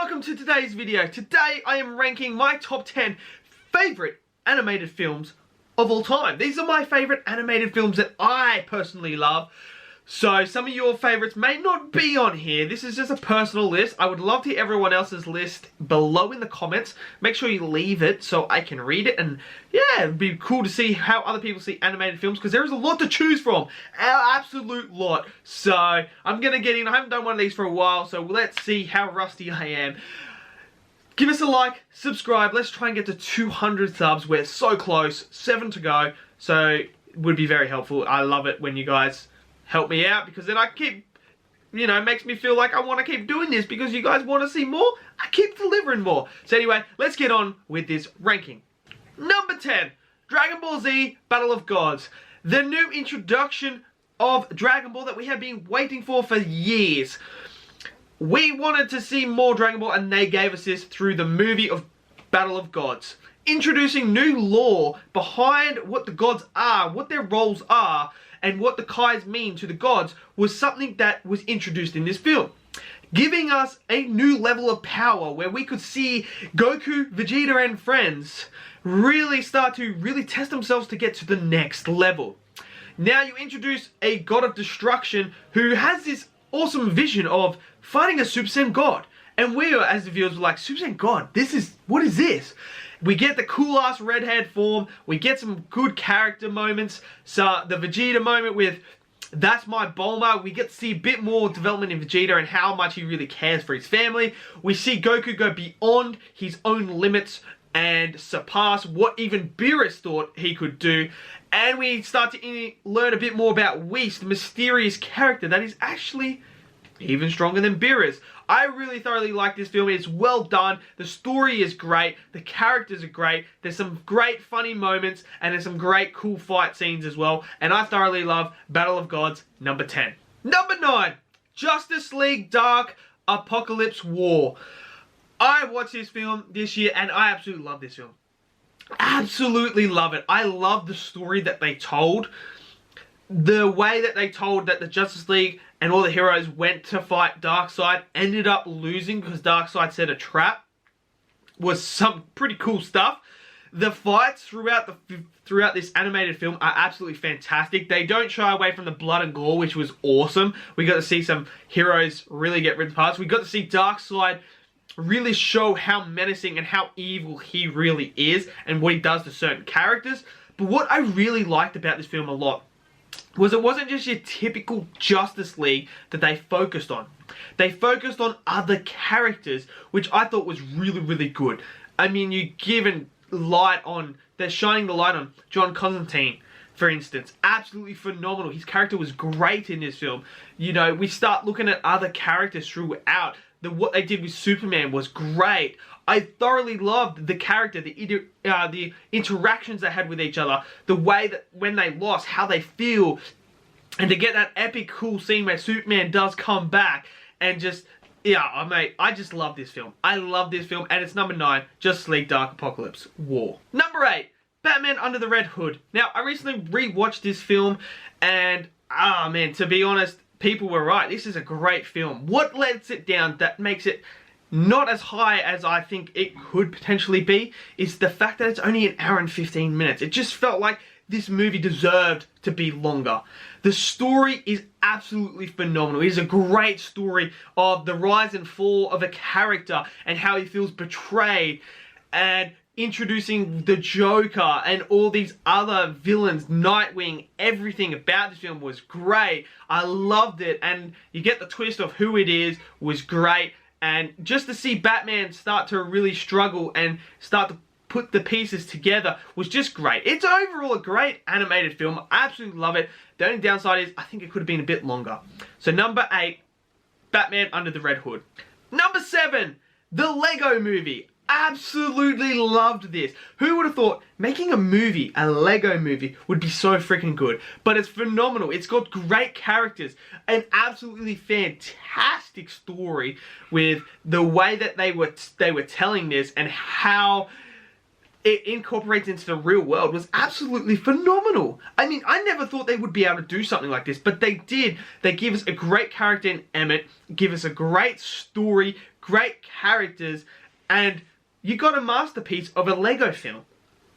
welcome to today's video. Today I am ranking my top 10 favorite animated films of all time. These are my favorite animated films that I personally love. So some of your favorites may not be on here. This is just a personal list. I would love to hear everyone else's list below in the comments. Make sure you leave it so I can read it. And yeah, it'd be cool to see how other people see animated films, because there is a lot to choose from. An absolute lot. So I'm going to get in. I haven't done one of these for a while, so let's see how rusty I am. Give us a like, subscribe. Let's try and get to 200 subs. We're so close. 7 to go. So it would be very helpful. I love it when you guys help me out, because then I keep, it makes me feel like I want to keep doing this because you guys want to see more. I keep delivering more. So anyway, let's get on with this ranking. Number 10, Dragon Ball Z Battle of Gods. The new introduction of Dragon Ball that we have been waiting for years. We wanted to see more Dragon Ball, and they gave us this through the movie of Battle of Gods. Introducing new lore behind what the gods are, what their roles are, and what the Kais mean to the gods was something that was introduced in this film. Giving us a new level of power where we could see Goku, Vegeta and friends really start to test themselves to get to the next level. Now you introduce a god of destruction who has this awesome vision of fighting a Super Saiyan god. And we, as the viewers, were like, Super Saiyan god, what is this? We get the cool-ass redhead form. We get some good character moments. So the Vegeta moment with, that's my Bulma. We get to see a bit more development in Vegeta and how much he really cares for his family. We see Goku go beyond his own limits and surpass what even Beerus thought he could do. And we start to learn a bit more about Whis, the mysterious character that is actually even stronger than Beerus. I really thoroughly like this film. It's well done. The story is great. The characters are great. There's some great funny moments, and there's some great cool fight scenes as well. And I thoroughly love Battle of Gods, number 10. Number 9, Justice League Dark Apocalypse War. I watched this film this year, and I absolutely love this film. Absolutely love it. I love the story that they told. The way that they told that the Justice League and all the heroes went to fight Darkseid, ended up losing because Darkseid set a trap, was some pretty cool stuff. The fights throughout this animated film are absolutely fantastic. They don't shy away from the blood and gore, which was awesome. We got to see some heroes really get ripped apart. We got to see Darkseid really show how menacing and how evil he really is and what he does to certain characters. But what I really liked about this film a lot was it wasn't just your typical Justice League that they focused on. They focused on other characters, which I thought was really good. I mean, they're shining the light on John Constantine, for instance. Absolutely phenomenal. His character was great in this film. We start looking at other characters throughout. What they did with Superman was great. I thoroughly loved the character, the interactions they had with each other, the way that when they lost, how they feel, and to get that epic cool scene where Superman does come back and just, mate, I just love this film. I love this film, and it's number 9, Justice League Dark Apocalypse War. Number 8, Batman Under the Red Hood. Now, I recently rewatched this film, and, man, to be honest, people were right. This is a great film. What lets it down that makes it not as high as I think it could potentially be is the fact that it's only an hour and 15 minutes. It just felt like this movie deserved to be longer. The story is absolutely phenomenal. It is a great story of the rise and fall of a character and how he feels betrayed, and introducing the Joker and all these other villains, Nightwing. Everything about this film was great. I loved it, and you get the twist of who it is was great. And just to see Batman start to really struggle and start to put the pieces together was just great. It's overall a great animated film. I absolutely love it. The only downside is I think it could have been a bit longer. So number 8, Batman Under the Red Hood. Number 7, The Lego Movie. Absolutely loved this. Who would have thought making a movie, a Lego movie, would be so freaking good? But it's phenomenal. It's got great characters, an absolutely fantastic story with the way that they were telling this and how it incorporates into the real world was absolutely phenomenal. I mean, I never thought they would be able to do something like this, but they did. They give us a great character in Emmett, give us a great story, great characters, and you got a masterpiece of a Lego film.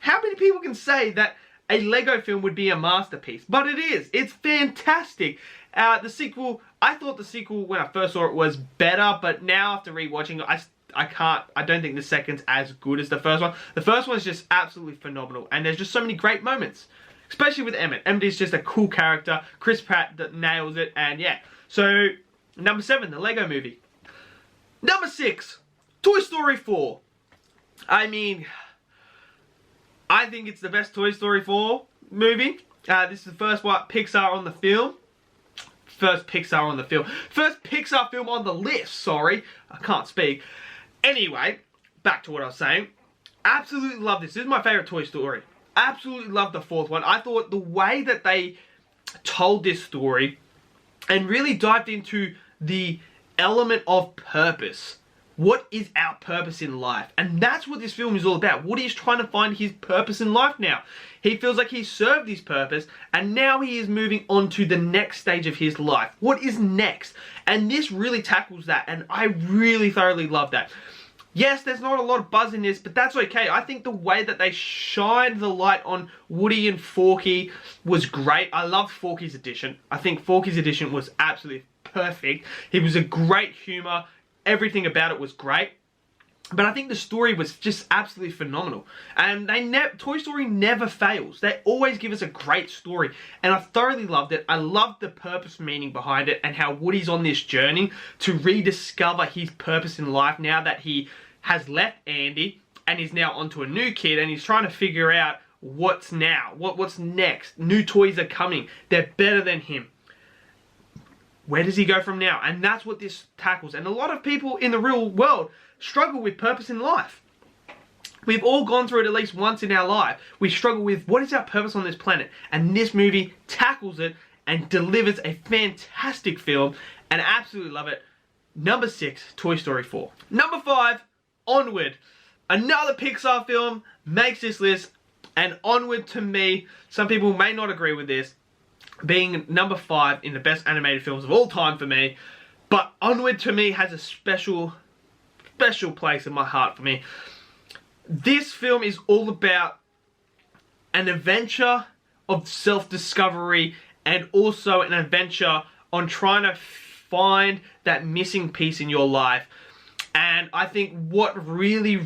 How many people can say that a Lego film would be a masterpiece? But it is. It's fantastic. The sequel, I thought the sequel when I first saw it was better, but now after rewatching it, I don't think the second's as good as the first one. The first one's just absolutely phenomenal, and there's just so many great moments, especially with Emmett. Emmett is just a cool character. Chris Pratt that nails it, and yeah. So, number 7, the Lego Movie. Number 6, Toy Story 4. I mean, I think it's the best Toy Story 4 movie. This is the first Pixar on the film. First Pixar film on the list, sorry. I can't speak. Anyway, back to what I was saying. Absolutely love this. This is my favorite Toy Story. Absolutely love the 4th one. I thought the way that they told this story and really dived into the element of purpose. What is our purpose in life? And that's what this film is all about. Woody is trying to find his purpose in life now. He feels like he's served his purpose, and now he is moving on to the next stage of his life. What is next? And this really tackles that, and I really thoroughly love that. Yes, there's not a lot of buzz in this, but that's okay. I think the way that they shined the light on Woody and Forky was great. I loved Forky's edition. I think Forky's edition was absolutely perfect. He was a great humor. Everything about it was great. But I think the story was just absolutely phenomenal. And Toy Story never fails. They always give us a great story. And I thoroughly loved it. I loved the purpose meaning behind it, and how Woody's on this journey to rediscover his purpose in life now that he has left Andy and is now onto a new kid, and he's trying to figure out what's now, what's next. New toys are coming. They're better than him. Where does he go from now? And that's what this tackles. And a lot of people in the real world struggle with purpose in life. We've all gone through it at least once in our life. We struggle with, what is our purpose on this planet? And this movie tackles it and delivers a fantastic film, and I absolutely love it. Number 6, Toy Story 4. Number 5, Onward. Another Pixar film makes this list, and Onward, to me, some people may not agree with this, being number 5 in the best animated films of all time for me, but Onward to me has a special place in my heart for me. This film is all about an adventure of self-discovery, and also an adventure on trying to find that missing piece in your life. And I think what really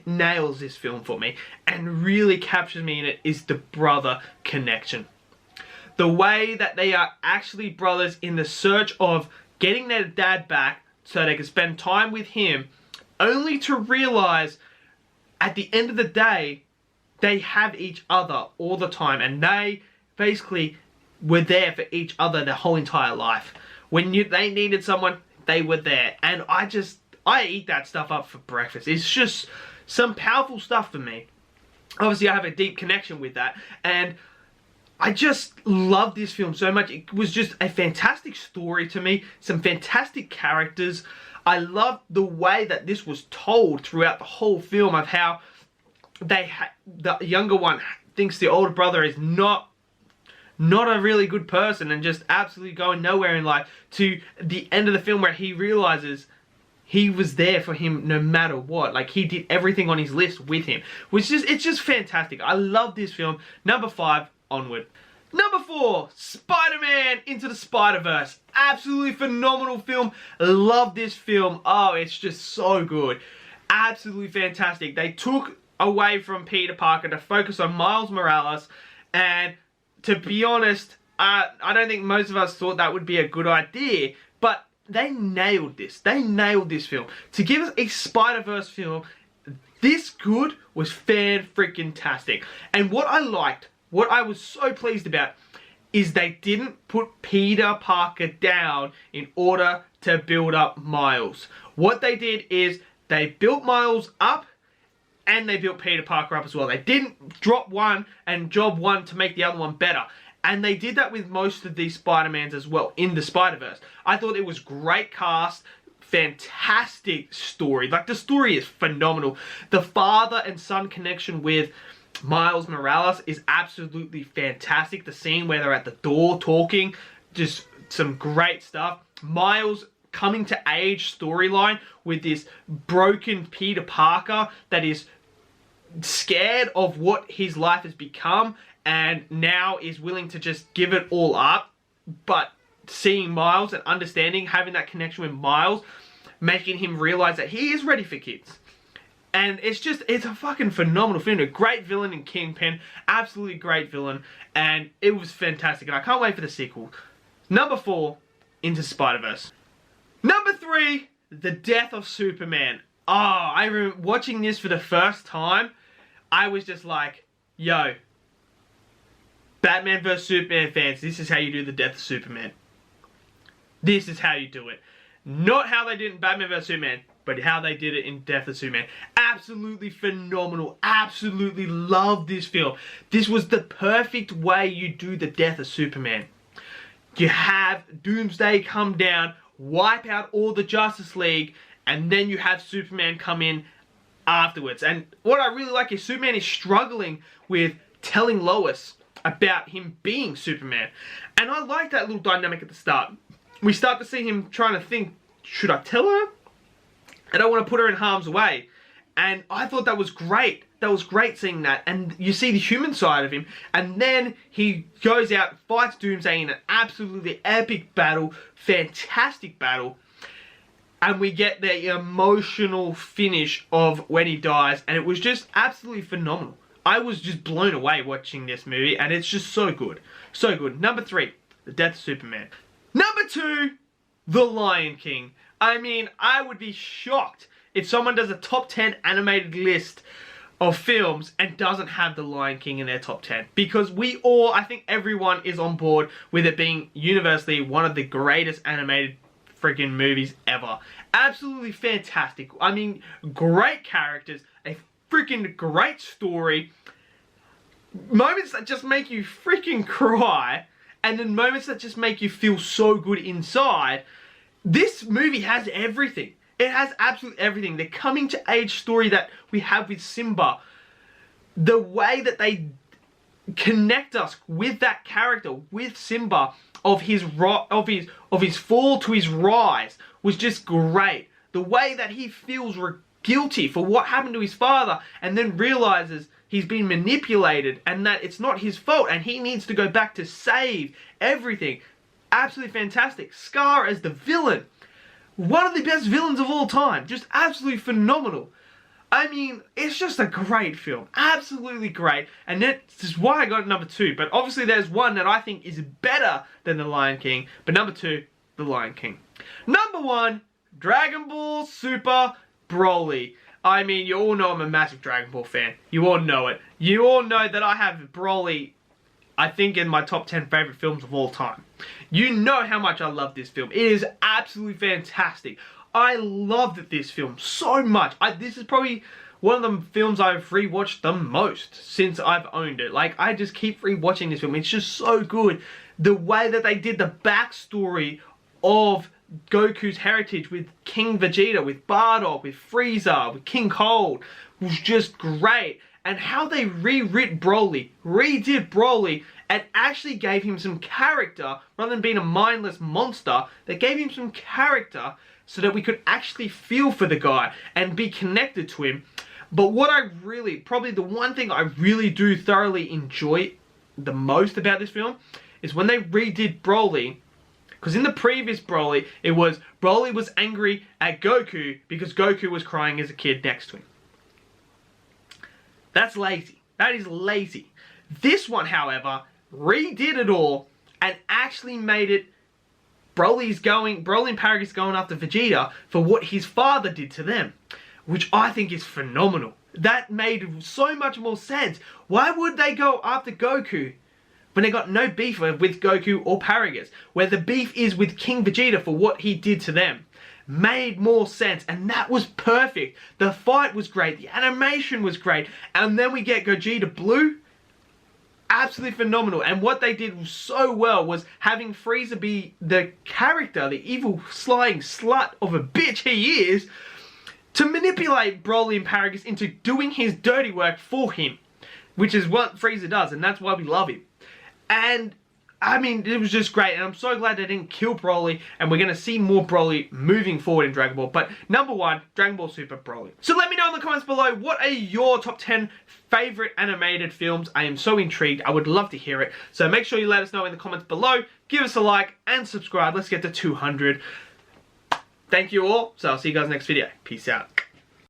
nails this film for me and really captures me in it is the brother connection. The way that they are actually brothers in the search of getting their dad back so they can spend time with him, only to realize at the end of the day they have each other all the time, and they basically were there for each other their whole entire life. When they needed someone, they were there. And I eat that stuff up for breakfast. It's just some powerful stuff for me. Obviously I have a deep connection with that, and I just love this film so much. It was just a fantastic story to me. Some fantastic characters. I love the way that this was told throughout the whole film, of how the younger one thinks the older brother is not a really good person and just absolutely going nowhere in life, to the end of the film where he realizes he was there for him no matter what. Like, he did everything on his list with him. It's just fantastic. I love this film. Number 5, Onward. Number 4, Spider-Man Into the Spiderverse. Absolutely phenomenal film. Love this film. Oh, it's just so good. Absolutely fantastic. They took away from Peter Parker to focus on Miles Morales, and to be honest, I don't think most of us thought that would be a good idea, but they nailed this. They nailed this film. To give us a Spider-Verse film this good was fan-freaking-tastic. And what I liked, what I was so pleased about, is they didn't put Peter Parker down in order to build up Miles. What they did is they built Miles up, and they built Peter Parker up as well. They didn't drop one and job one to make the other one better. And they did that with most of these Spider-Mans as well in the Spider-Verse. I thought it was great cast, fantastic story. Like, the story is phenomenal. The father and son connection with Miles Morales is absolutely fantastic. The scene where they're at the door talking, just some great stuff. Miles coming to age storyline with this broken Peter Parker that is scared of what his life has become and now is willing to just give it all up, but seeing Miles and understanding, having that connection with Miles, making him realize that he is ready for kids. And it's a fucking phenomenal film. A great villain in Kingpin, absolutely great villain, and it was fantastic, and I can't wait for the sequel. Number 4, Into Spiderverse. Number 3, The Death of Superman. Oh, I remember watching this for the first time, I was just like, yo, Batman vs Superman fans, this is how you do the death of Superman. This is how you do it. Not how they did in Batman vs Superman, but how they did it in Death of Superman. Absolutely phenomenal. Absolutely love this film. This was the perfect way you do the death of Superman. You have Doomsday come down, wipe out all the Justice League, and then you have Superman come in afterwards. And what I really like is Superman is struggling with telling Lois about him being Superman. And I like that little dynamic at the start. We start to see him trying to think, should I tell her? I don't want to put her in harm's way. And I thought that was great. That was great seeing that. And you see the human side of him. And then he goes out, fights Doomsday in an absolutely epic battle. Fantastic battle. And we get the emotional finish of when he dies. And it was just absolutely phenomenal. I was just blown away watching this movie. And it's just so good. So good. Number 3, The Death of Superman. Number 2, The Lion King. I mean, I would be shocked if someone does a top 10 animated list of films and doesn't have The Lion King in their top 10. Because I think everyone is on board with it being universally one of the greatest animated freaking movies ever. Absolutely fantastic. I mean, great characters, a freaking great story, moments that just make you freaking cry, and then moments that just make you feel so good inside. This movie has everything. It has absolutely everything. The coming to age story that we have with Simba, the way that they connect us with that character, with Simba, of his fall to his rise, was just great. The way that he feels guilty for what happened to his father, and then realizes he's been manipulated and that it's not his fault and he needs to go back to save everything. Absolutely fantastic. Scar as the villain. One of the best villains of all time. Just absolutely phenomenal. I mean, it's just a great film. Absolutely great. And that's why I got it number 2. But obviously there's one that I think is better than The Lion King. But number 2, The Lion King. Number 1, Dragon Ball Super Broly. I mean, you all know I'm a massive Dragon Ball fan. You all know it. You all know that I have Broly, I think, in my top 10 favorite films of all time. You know how much I love this film. It is absolutely fantastic. I loved this film so much. This is probably one of the films I've rewatched the most since I've owned it. Like, I just keep rewatching this film. It's just so good. The way that they did the backstory of Goku's heritage with King Vegeta, with Bardock, with Frieza, with King Cold was just great. And how they redid Broly, and actually gave him some character, rather than being a mindless monster, they gave him some character so that we could actually feel for the guy and be connected to him. But what probably the one thing I really do thoroughly enjoy the most about this film is when they redid Broly. Because in the previous Broly, Broly was angry at Goku because Goku was crying as a kid next to him. That's lazy. That is lazy. This one, however, redid it all and actually made it Broly and Paragus going after Vegeta for what his father did to them, which I think is phenomenal. That made so much more sense. Why would they go after Goku when they got no beef with Goku or Paragus, where the beef is with King Vegeta for what he did to them? Made more sense, and that was perfect. The fight was great, the animation was great, and then we get Gogeta Blue. Absolutely phenomenal. And what they did so well was having Frieza be the character, the evil slying slut of a bitch he is, to manipulate Broly and Paragus into doing his dirty work for him, which is what Frieza does, and that's why we love him. And I mean, it was just great, and I'm so glad they didn't kill Broly, and we're going to see more Broly moving forward in Dragon Ball. But number one, Dragon Ball Super Broly. So let me know in the comments below, what are your top 10 favorite animated films? I am so intrigued. I would love to hear it. So make sure you let us know in the comments below. Give us a like and subscribe. Let's get to 200. Thank you all. So I'll see you guys next video. Peace out.